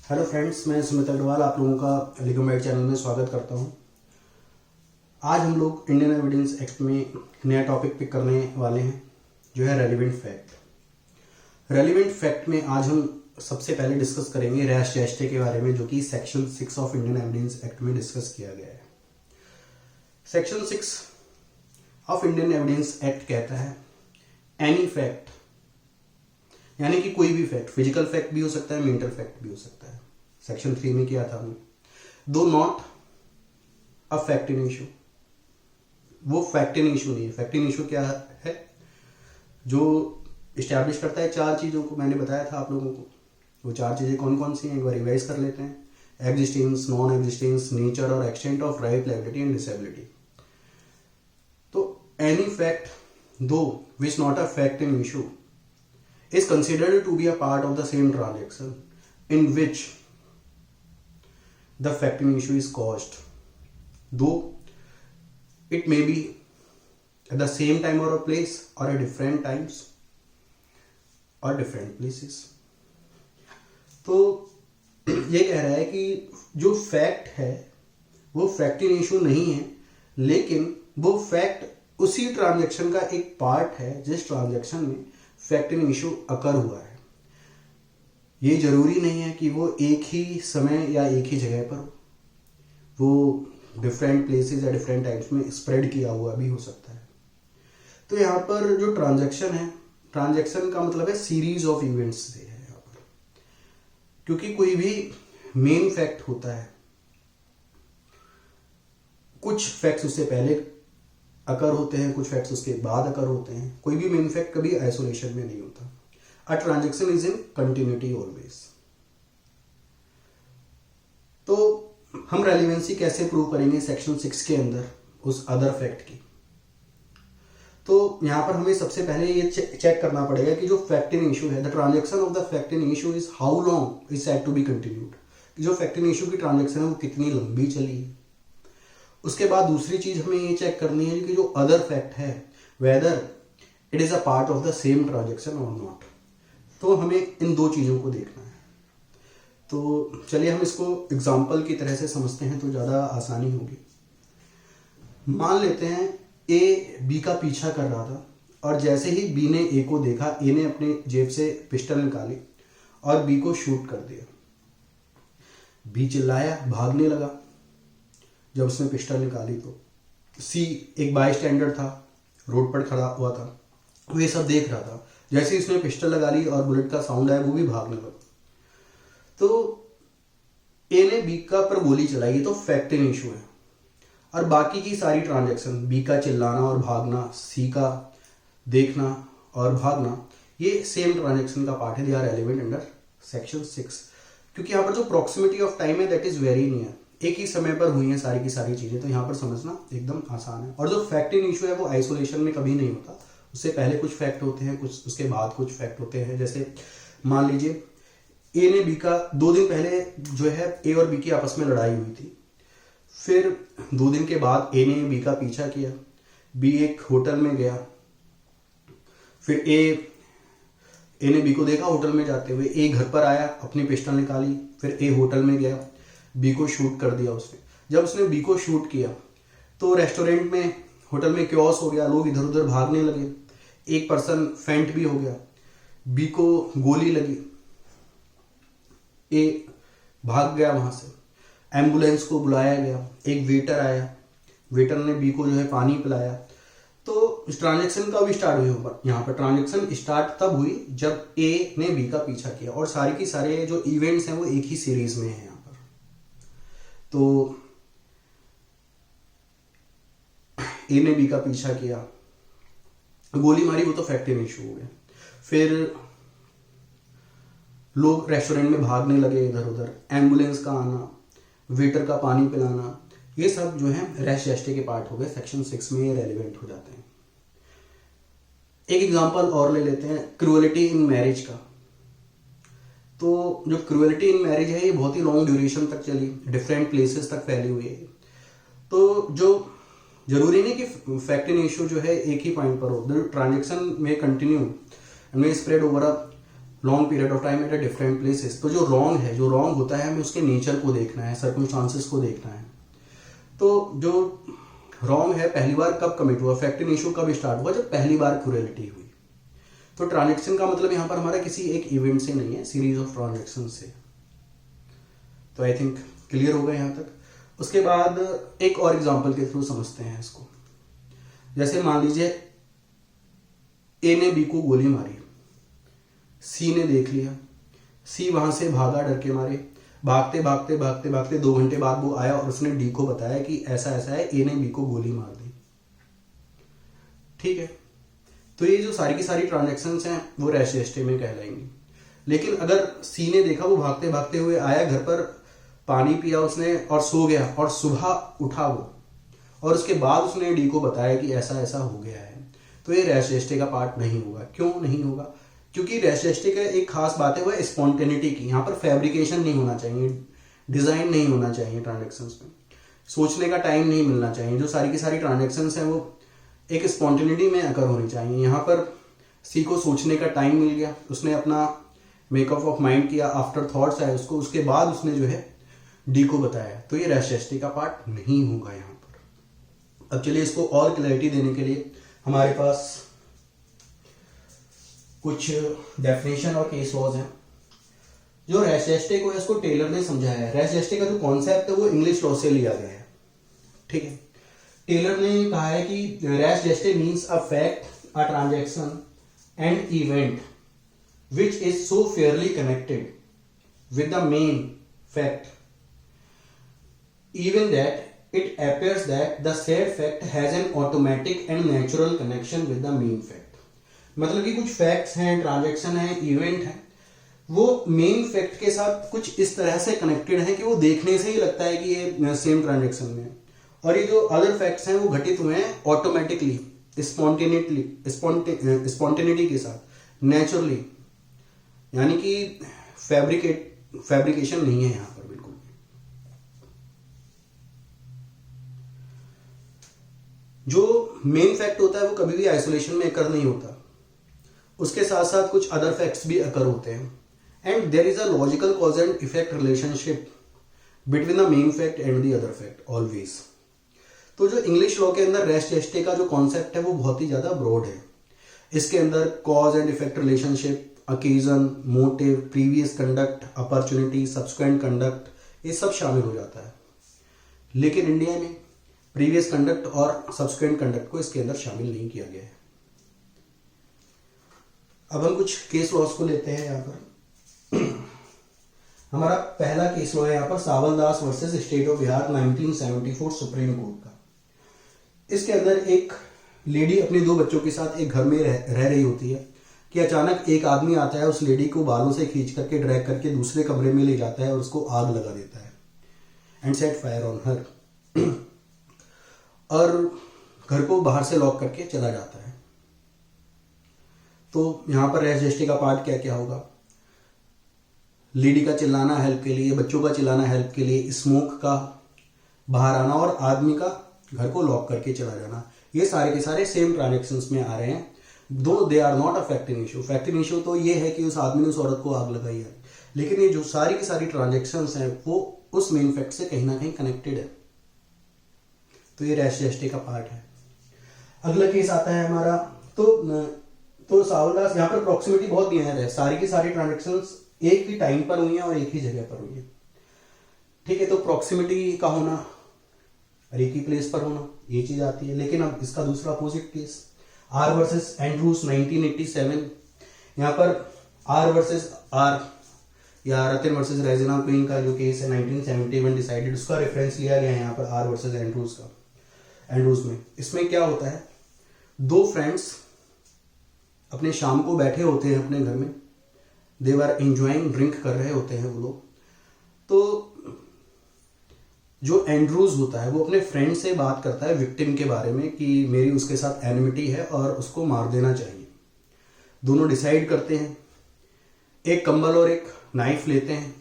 Hello friends, मैं सुमित अग्रवाल आप लोगों का लिगोमेट चैनल में स्वागत करता हूं। आज हम लोग इंडियन एविडेंस एक्ट में नया टॉपिक पिक करने वाले हैं जो है रेलिवेंट फैक्ट। रेलिवेंट फैक्ट में आज हम सबसे पहले डिस्कस करेंगे रैश जेस्टे के बारे में, जो कि section 6 of Indian evidence act में डिस्कस किया गया है। Section 6 of Indian evidence act कहता है एनी फैक्ट, यानी कि कोई भी फैक्ट, फिजिकल फैक्ट भी हो सकता है, मेंटल फैक्ट भी हो सकता है। सेक्शन 3 में किया था हमने, दो not a fact in issue. वो फैक्ट इन इशू नहीं है। फैक्ट इन इशू क्या है? जो इस्टेब्लिश करता है चार चीजों को, मैंने बताया था आप लोगों को। वो चार चीजें कौन कौन सी हैं एक बार रिवाइज कर लेते हैं। एग्जिस्टेंस, नॉन एग्जिस्टेंस, नेचर और extent of right, liability and disability. तो एनी फैक्ट दो which not a fact in issue is considered to be a part of the same transaction in which the fact in issue is caused, though it may be at the same time or a place or at different times or different places। तो ये कह रहा है कि जो fact है वो fact in issue नहीं है, लेकिन वो फैक्ट उसी ट्रांजैक्शन का एक पार्ट है जिस ट्रांजैक्शन में फैक्ट इन इशू अकर हुआ है। ये जरूरी नहीं है कि वो एक ही समय या एक ही जगह पर हो, वो डिफरेंट प्लेसेस या डिफरेंट टाइम्स में स्प्रेड किया हुआ भी हो सकता है। तो यहाँ पर जो ट्रांजैक्शन है, ट्रांजैक्शन का मतलब है सीरीज ऑफ इवेंट्स से है यहाँ पर, क्योंकि कोई भी मेन फैक्ट होता है, कुछ फैक्ट्स उससे पहले अकर होते हैं, कुछ फैक्ट्स उसके बाद अकर होते हैं। कोई भी मेन फैक्ट कभी आइसोलेशन में नहीं होता। A transaction is in continuity always. तो हम रेलिवेंसी कैसे प्रूव करेंगे सेक्शन 6 के अंदर उस अदर फैक्ट की? तो यहां पर हमें सबसे पहले ये चेक करना पड़ेगा कि जो फैक्ट इन इशू है, the transaction of the fact in issue is how long is said to be continued. जो फैक्ट इन इशू की ट्रांजैक्शन है वो कितनी लंबी चली है। उसके बाद दूसरी चीज हमें ये चेक करनी है कि जो अदर फैक्ट है whether it is a part of the same transaction और नॉट। तो हमें इन दो चीजों को देखना है। तो चलिए हम इसको एग्जांपल की तरह से समझते हैं तो ज्यादा आसानी होगी। मान लेते हैं ए बी का पीछा कर रहा था और जैसे ही बी ने ए को देखा, ए ने अपने जेब से पिस्टल निकाली और बी को शूट कर दिया। बी चिल्लाया, भागने लगा। जब उसने पिस्टल निकाली तो सी एक बाय स्टैंडर था, रोड पर खड़ा हुआ था, वो ये सब देख रहा था। जैसे ही उसने पिस्टल लगा ली और बुलेट का साउंड आया, वो भी भागने लगा। तो ए ने बी का पर गोली चलाई, तो फैक्ट इन इशू है। और बाकी की सारी ट्रांजैक्शन, बी का चिल्लाना और भागना, सी का देखना और भागना, ये सेम ट्रांजैक्शन का पार्ट है। They are relevant under section 6, क्योंकि यहाँ पर जो प्रॉक्सिमिटी ऑफ टाइम है दैट इज वेरी नियर, एक ही समय पर हुई है सारी की सारी चीजें। तो यहाँ पर समझना एकदम आसान है। और जो फैक्ट इन इशू है वो आइसोलेशन में कभी नहीं होता। उससे पहले कुछ फैक्ट होते हैं, कुछ उसके बाद कुछ फैक्ट होते हैं। जैसे मान लीजिए ए ने बी का 2 दिन पहले जो है ए और बी की आपस में लड़ाई हुई थी। फिर 2 दिन के बाद ए ने बी का पीछा किया, बी एक होटल में गया। फिर ए ने बी को देखा होटल में जाते हुए, ए घर पर आया, अपनी पिस्टल निकाली। फिर ए होटल में गया, बी को शूट कर दिया उसने। जब उसने बी को शूट किया तो रेस्टोरेंट में, होटल में क्योस हो गया, लोग इधर उधर भागने लगे, एक पर्सन फेंट भी हो गया, बी को गोली लगी, ए भाग गया वहां से। एम्बुलेंस को बुलाया गया, एक वेटर आया, वेटर ने बी को जो है पानी पिलाया। तो ट्रांजैक्शन कब स्टार्ट हुई? यहाँ पर ट्रांजैक्शन स्टार्ट तब हुई जब ए ने बी का पीछा किया। और सारे की सारे जो इवेंट्स हैं वो एक ही सीरीज में है यहाँ पर। तो ए ने बी का पीछा किया, गोली मारी, वो तो फैक्ट इन इशू हो गया। फिर लोग रेस्टोरेंट में भागने लगे इधर उधर, एम्बुलेंस का आना, वेटर का पानी पिलाना, ये सब जो है रैश जेस्टे के पार्ट हो गए। सेक्शन 6 में ये रेलिवेंट हो जाते हैं। एक एग्जांपल और ले लेते हैं, क्रूअलिटी इन मैरिज का। तो जो क्रूअलिटी इन मैरिज है ये बहुत ही लॉन्ग ड्यूरेशन तक चली, डिफरेंट प्लेसेस तक फैली हुई है। तो जो जरूरी नहीं कि फैक्ट इन इशू जो है एक ही पॉइंट पर हो, ट्रांजैक्शन में कंटिन्यू में spread over a long period of time at a different places. तो जो रॉन्ग होता है हमें उसके नेचर को देखना है, सर्कमस्टांसेस को देखना है। तो जो रॉन्ग है पहली बार कब कमिट हुआ, फैक्टिंग इशू कब स्टार्ट हुआ, जब पहली बार क्रूरलिटी हुई। तो ट्रांजैक्शन का मतलब यहाँ पर हमारा किसी एक इवेंट से नहीं है, सीरीज ऑफ ट्रांजैक्शन से। तो आई थिंक क्लियर होगा यहाँ तक। उसके बाद एक और एग्जांपल के थ्रू समझते हैं इसको। जैसे मान लीजिए ए ने बी को गोली मारी, सी ने देख लिया, सी वहां से भागा डर के मारे, भागते भागते भागते भागते 2 घंटे बाद वो आया और उसने डी को बताया कि ऐसा ऐसा है, ए ने बी को गोली मार दी। ठीक है, तो ये जो सारी की सारी ट्रांजैक्शंस हैं वो रैश एस्टे में कहलाएंगी। लेकिन अगर सी ने देखा, वो भागते भागते हुए आया, घर पर पानी पिया उसने और सो गया, और सुबह उठा वो और उसके बाद उसने डी को बताया कि ऐसा ऐसा हो गया है, तो ये रैश एस्टे का पार्ट नहीं होगा। क्यों नहीं होगा? क्योंकि रैश एस्टे का एक खास बात है वो स्पॉन्टेनिटी की। यहाँ पर फैब्रिकेशन नहीं होना चाहिए, डिजाइन नहीं होना चाहिए ट्रांजैक्शंस में, सोचने का टाइम नहीं मिलना चाहिए। जो सारी की सारी ट्रांजैक्शंस हैं वो एक स्पॉन्टेनिटी में अकर होनी चाहिए। यहाँ पर सी को सोचने का टाइम मिल गया, उसने अपना मेकअप ऑफ माइंड किया, आफ्टर थॉट्स आए उसको, उसके बाद उसने जो है डी को बताया, तो ये रैश एस्टे का पार्ट नहीं होगा यहाँ पर। अब चलिए इसको और क्लैरिटी देने के लिए हमारे पास कुछ डेफिनेशन और केस लॉज हैं। जो रैश एस्टे को है इसको टेलर ने समझाया है। रैश एस्टे का जो कॉन्सेप्ट है वो इंग्लिश लॉ से लिया गया है। ठीक है, टेलर ने कहा है कि res gestae means a fact, a transaction and event which is so fairly connected with the main fact even that it appears that the said fact has an automatic and natural connection with the main fact। मतलब कि कुछ facts हैं, transaction है, event है, वो main fact के साथ कुछ इस तरह से कनेक्टेड है कि वो देखने से ही लगता है कि ये सेम ट्रांजैक्शन में है। और ये जो अदर फैक्ट्स हैं वो घटित हुए हैं ऑटोमेटिकली, स्पॉन्टेनिटी के साथ, नेचुरली, यानी कि फैब्रिकेशन नहीं है यहां पर बिल्कुल। जो मेन फैक्ट होता है वो कभी भी आइसोलेशन में अकर नहीं होता, उसके साथ साथ कुछ अदर फैक्ट्स भी अकर होते हैं। And there is a logical cause and effect relationship between the main fact and the other fact always. तो जो इंग्लिश लॉ के अंदर रैश एस्टे का जो कॉन्सेप्ट है वो बहुत ही ज्यादा ब्रॉड है। इसके अंदर cause and effect relationship, occasion, motive, previous conduct, opportunity, subsequent conduct, ये सब शामिल हो जाता है। लेकिन इंडिया में प्रीवियस कंडक्ट और सब्सिक्वेंट कंडक्ट को इसके अंदर शामिल नहीं किया गया है। अब हम कुछ केस लॉस को लेते हैं। यहाँ पर हमारा पहला केस लॉ है यहाँ पर Sawaldas versus state of Bihar 1974 supreme court का। इसके अंदर एक लेडी अपने 2 बच्चों के साथ एक घर में रह रही होती है कि अचानक एक आदमी आता है, उस लेडी को बालों से खींच करके ड्रैग करके दूसरे कमरे में ले जाता है और उसको आग लगा देता है, and set fire on her, और घर को बाहर से लॉक करके चला जाता है। तो यहां पर रैश एस्टे का पार्ट क्या क्या होगा? लेडी का चिल्लाना हेल्प के लिए, बच्चों का चिल्लाना हेल्प के लिए, स्मोक का बाहर आना और आदमी का घर को लॉक करके चला जाना, ये सारे के सारे सेम ट्रांजैक्शंस में आ रहे हैं। Though they are not a fact in issue. Fact in issue तो ये है कि उस आदमी ने उस औरत को आग लगाई है, लेकिन ये जो सारी की सारी ट्रांजैक्शंस हैं वो उस मेन फैक्ट से कहीं ना कहीं कनेक्टेड है। तो ये रैश एस्टे का पार्ट है। अगला केस आता है हमारा, तो सावलदास, यहाँ पर प्रॉक्सिमिटी बहुत नियर है, सारी की सारी ट्रांजैक्शंस एक ही टाइम पर हुई है और एक ही जगह पर हुई है। ठीक है, तो प्रॉक्सिमिटी का होना और एक ही प्लेस पर होना, ये चीज आती है। लेकिन अब इसका दूसरा opposite case, R versus Andrews 1987, यहाँ पर आर वर्सेस आर या रतिन वर्सेस रेजिना क्वीन का जो केस है 1971 डिसाइडेड, उसका रेफरेंस लिया गया है यहाँ पर आर वर्सेस एंड्रूस का। एंड्रूस में इसमें क्या होता है, 2 फ्रेंड्स अपने शाम को बैठे होते हैं अपने घर में, दे वर एंजॉइंग, ड्रिंक कर रहे होते हैं वो लोग। तो जो एंड्रूज होता है वो अपने फ्रेंड से बात करता है विक्टिम के बारे में कि मेरी उसके साथ एनिमिटी है और उसको मार देना चाहिए। दोनों डिसाइड करते हैं, एक कंबल और एक नाइफ लेते हैं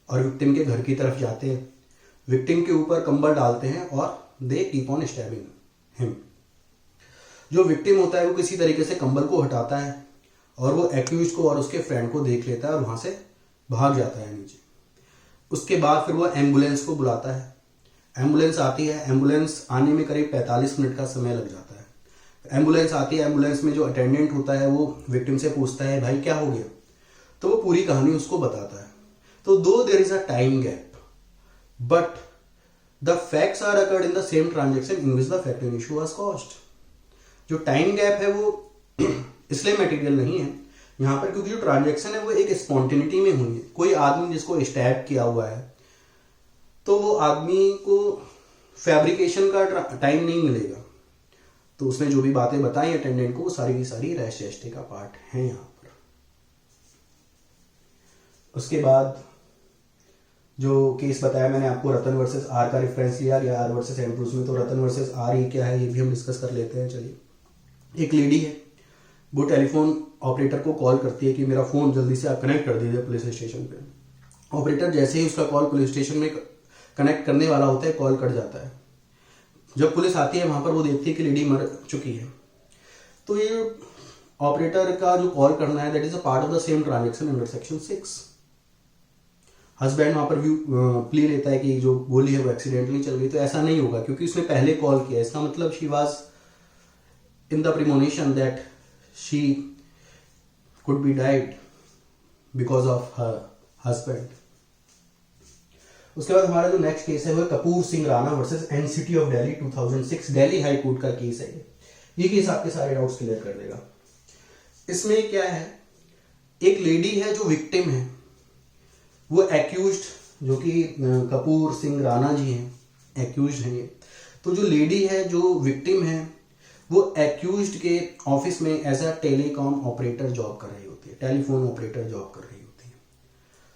और विक्टिम के घर की तरफ जाते हैं, विक्टिम के ऊपर कंबल डालते हैं और they keep on stabbing him. जो विक्टिम होता है वो किसी तरीके से कंबल को हटाता है और वो एक्यूज को और उसके फ्रेंड को देख लेता है और वहां से भाग जाता है नीचे। उसके बाद फिर वो एम्बुलेंस को बुलाता है, एम्बुलेंस आती है, एम्बुलेंस आने में करीब 45 मिनट का समय लग जाता है। एम्बुलेंस आती है, एम्बुलेंस में जो अटेंडेंट होता है वो विक्टिम से पूछता है भाई क्या हो गया, तो वो पूरी कहानी उसको बताता है। तो though there is a time gap but the facts are occurred in the same transaction in which the fact in issue was caused. जो टाइम गैप है वो इसलिए मटेरियल नहीं है यहाँ पर, क्योंकि जो ट्रांजेक्शन है वो एक स्पॉन्टेनिटी में हुई है। कोई आदमी जिसको स्टैब किया हुआ है तो वो आदमी को फैब्रिकेशन का टाइम नहीं मिलेगा, तो उसने जो भी बातें बताई अटेंडेंट को वो सारी की सारी रैश चेष्टे का पार्ट है यहाँ पर। उसके बाद जो केस बताया मैंने आपको रतन वर्सेस आर का रेफरेंस लिया या आर वर्सेस एंड्रूज में, तो रतन वर्सेस आर ये क्या है ये भी हम डिस्कस कर लेते हैं। चलिए, एक लेडी है, वो टेलीफोन ऑपरेटर को कॉल करती है कि मेरा फोन जल्दी से आप कनेक्ट कर दीजिए पुलिस स्टेशन पे। ऑपरेटर जैसे ही उसका कॉल पुलिस स्टेशन में कनेक्ट करने वाला होता है, कॉल कट जाता है। जब पुलिस आती है वहां पर वो देखती है कि लेडी मर चुकी है। तो ये ऑपरेटर का जो कॉल करना है that is a part of the same transaction under section 6। Husband वहां पर प्ली लेता है कि जो गोली है वो एक्सीडेंटली चल गई, तो ऐसा नहीं होगा क्योंकि उसने पहले कॉल किया। इसका मतलब she was in the premonition that she could be died because of her husband. उसके बाद हमारा जो नेक्स्ट केस है वो Kapoor Singh Rana versus NCT of Delhi 2006, Delhi high court का केस है। ये केस आपके सारे डाउट्स क्लियर कर देगा। इसमें क्या है, एक लेडी है जो विक्टिम है, वो एक्यूज्ड जो कि कपूर सिंह राणा जी हैं, एक्यूज्ड हैं ये। तो जो लेडी है जो विक्टिम है वो एक्यूज्ड के ऑफिस में as a telecom operator job कर रही होती है, टेलीफोन ऑपरेटर जॉब कर रही होती है।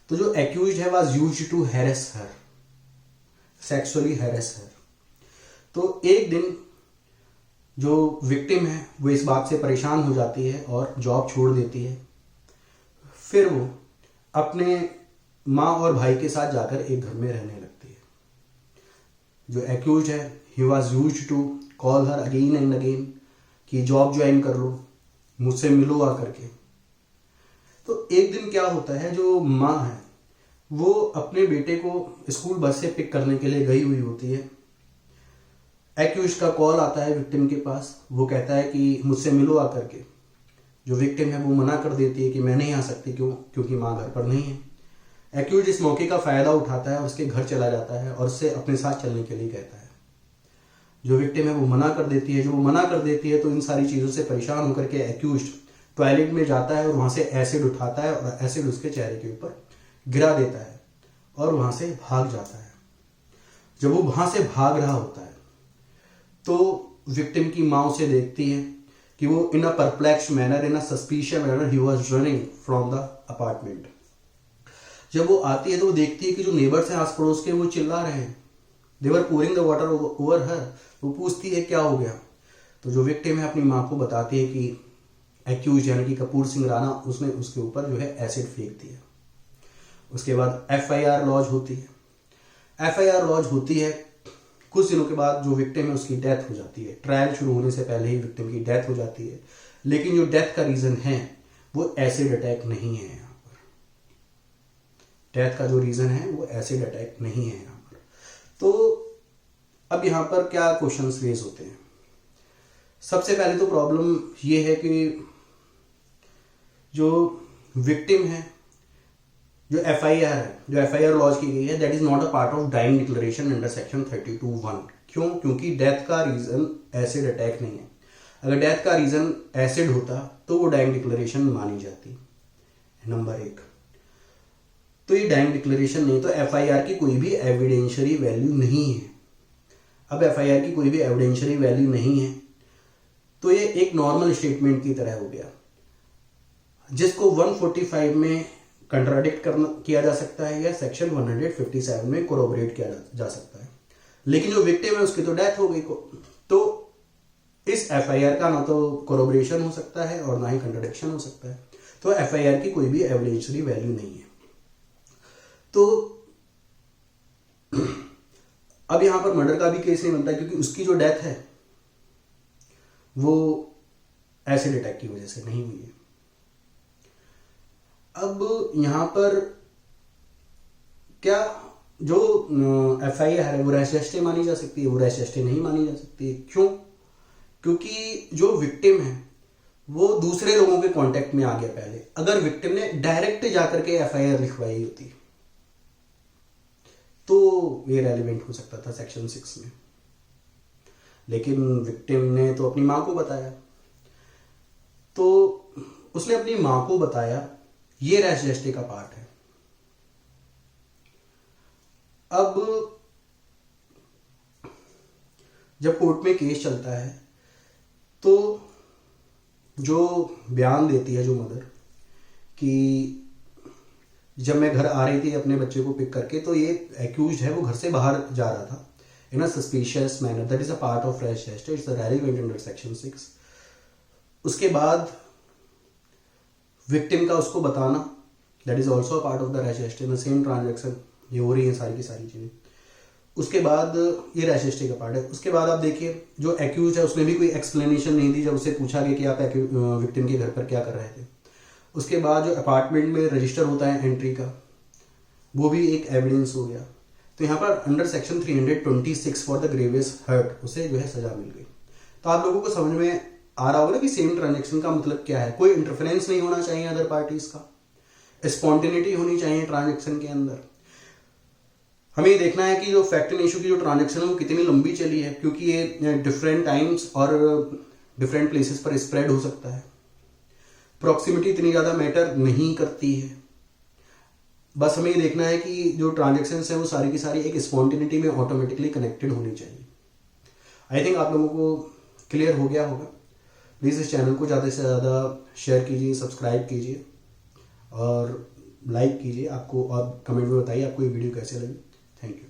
तो जो एक्यूज्ड है was used to harass her, sexually harass her. तो एक दिन जो विक्टिम है वो इस बात से परेशान हो जाती है और जॉब छोड़ देती है। फिर वो अपने माँ और भाई के साथ जाकर एक घर में रहने लगती है। जो एक्यूज्ड है he was used to call her again and again कि जॉब ज्वाइन कर लो, मुझसे मिलो आकर के। तो एक दिन क्या होता है, जो माँ है वो अपने बेटे को स्कूल बस से पिक करने के लिए गई हुई होती है। एक्यूज्ड का कॉल आता है विक्टिम के पास, वो कहता है कि मुझसे मिलो आकर के। जो विक्टिम है वो मना कर देती है कि मैं नहीं आ सकती, क्योंकि माँ घर पर नहीं है। एक्यूज्ड इस मौके का फायदा उठाता है और उसके घर चला जाता है और उससे अपने साथ चलने के लिए कहता है। जो विक्टिम है वो मना कर देती है। जो वो मना कर देती है तो इन सारी चीज़ों से परेशान होकर के एक्यूज्ड टॉयलेट में जाता है और वहाँ से एसिड उठाता है और एसिड उसके चेहरे के ऊपर गिरा देता है और वहाँ से भाग जाता है। जब वो वहाँ से भाग रहा होता है तो विक्टिम की माँ उसे देखती है कि वो in a perplex manner, in a suspicious manner he was running from the apartment. जब वो आती है तो वो देखती है कि जो नेबर्स हैं आस पड़ोस के वो चिल्ला रहे हैं, दे वर pouring द वाटर ओवर हर। वो पूछती है क्या हो गया। तो जो विक्टिम है अपनी माँ को बताती है कि एक्यूज यानी कि कपूर सिंह राणा उसने उसके ऊपर जो है एसिड फेंक दिया। उसके बाद FIR लॉन्च होती है। FIR लॉन्च होती है, कुछ दिनों के बाद जो विक्टिम है उसकी डेथ हो जाती है। ट्रायल शुरू होने से पहले ही विक्टिम की डेथ हो जाती है, लेकिन जो डेथ का रीजन है वो एसिड अटैक नहीं है। यहाँ पर डेथ का जो रीजन है वो एसिड अटैक नहीं है यहाँ पर। तो अब यहाँ पर क्या क्वेश्चंस रेज होते हैं। सबसे पहले तो प्रॉब्लम ये है कि जो विक्टिम है, जो FIR है, जो FIR लॉन्च की गई है that is not a part of dying declaration under section 32(1). क्यों? क्योंकि डेथ का रीजन एसिड अटैक नहीं है। अगर डेथ का रीजन एसिड होता तो वो डाइंग डिक्लेरेशन मानी जाती, नंबर 1। तो ये डाइंग डिक्लेरेशन नहीं, तो FIR की कोई भी एविडेंशियरी वैल्यू नहीं है। अब FIR की कोई भी एविडेंशियरी वैल्यू नहीं है तो ये एक नॉर्मल स्टेटमेंट की तरह हो गया, जिसको 145 में कंट्राडिक्ट किया जा सकता है या सेक्शन 157 में कोरोबरेट किया जा सकता है। लेकिन जो विक्टिम है उसकी तो डेथ हो गई, तो इस FIR का ना तो कोरोबरेशन हो सकता है और ना ही कंट्राडिक्शन हो सकता है। तो FIR की कोई भी एविडेंशियरी वैल्यू नहीं है। तो अब यहां पर मर्डर का भी केस नहीं बनता क्योंकि उसकी जो डेथ है वो एसिड अटैक की वजह से नहीं हुई है। अब यहाँ पर क्या जो FIR है वो रैश एस्टे मानी जा सकती है, वो रैश एस्टे नहीं मानी जा सकती। क्यों? क्योंकि जो विक्टिम है वो दूसरे लोगों के कांटेक्ट में आ गया पहले। अगर विक्टिम ने डायरेक्ट जाकर के FIR लिखवाई होती तो ये रेलिवेंट हो सकता था सेक्शन 6 में, लेकिन विक्टिम ने तो अपनी माँ को बताया, तो उसने अपनी माँ को बताया, ये रैश एस्टे का पार्ट है। अब जब कोर्ट में केस चलता है तो जो बयान देती है जो मदर कि जब मैं घर आ रही थी अपने बच्चे को पिक करके तो ये एक्यूज्ड है वो घर से बाहर जा रहा था in a suspicious manner, that is a part of res gestae, it's relevant under section 6। उसके बाद विक्टिम का उसको बताना, that is also a part of the res gestae, in the same transaction ये हो रही है सारी की सारी चीजें। उसके बाद ये रैश एस्टे का पार्ट है। उसके बाद आप देखिए जो एक्यूज है उसने भी कोई एक्सप्लेनेशन नहीं दी जब उससे पूछा गया कि आप विक्टिम के घर पर क्या कर रहे थे। उसके बाद जो अपार्टमेंट में रजिस्टर होता है एंट्री का, वो भी एक एविडेंस हो गया। तो यहाँ पर under section 326 for the grievous hurt उसे जो है सजा मिल गई। तो आप लोगों को समझ में आ रहा होगा ना कि सेम ट्रांजेक्शन का मतलब क्या है। कोई इंटरफेरेंस नहीं होना चाहिए अदर पार्टीज का, स्पॉन्टेनिटी होनी चाहिए ट्रांजेक्शन के अंदर। हमें ये देखना है कि जो फैक्ट एंड इशू की जो ट्रांजेक्शन है वो कितनी लंबी चली है, क्योंकि ये डिफरेंट टाइम्स और डिफरेंट प्लेसेस पर स्प्रेड हो सकता है। प्रॉक्सिमिटी इतनी ज़्यादा मैटर नहीं करती है, बस हमें ये देखना है कि जो ट्रांजेक्शन्स हैं वो सारी की सारी एक स्पॉन्टेनिटी में ऑटोमेटिकली कनेक्टेड होनी चाहिए। आई थिंक आप लोगों को क्लियर हो गया होगा। प्लीज़ इस चैनल को ज़्यादा से ज़्यादा शेयर कीजिए, सब्सक्राइब कीजिए और लाइक कीजिए। आपको और कमेंट में बताइए आपको ये वीडियो कैसे लगी। Thank you.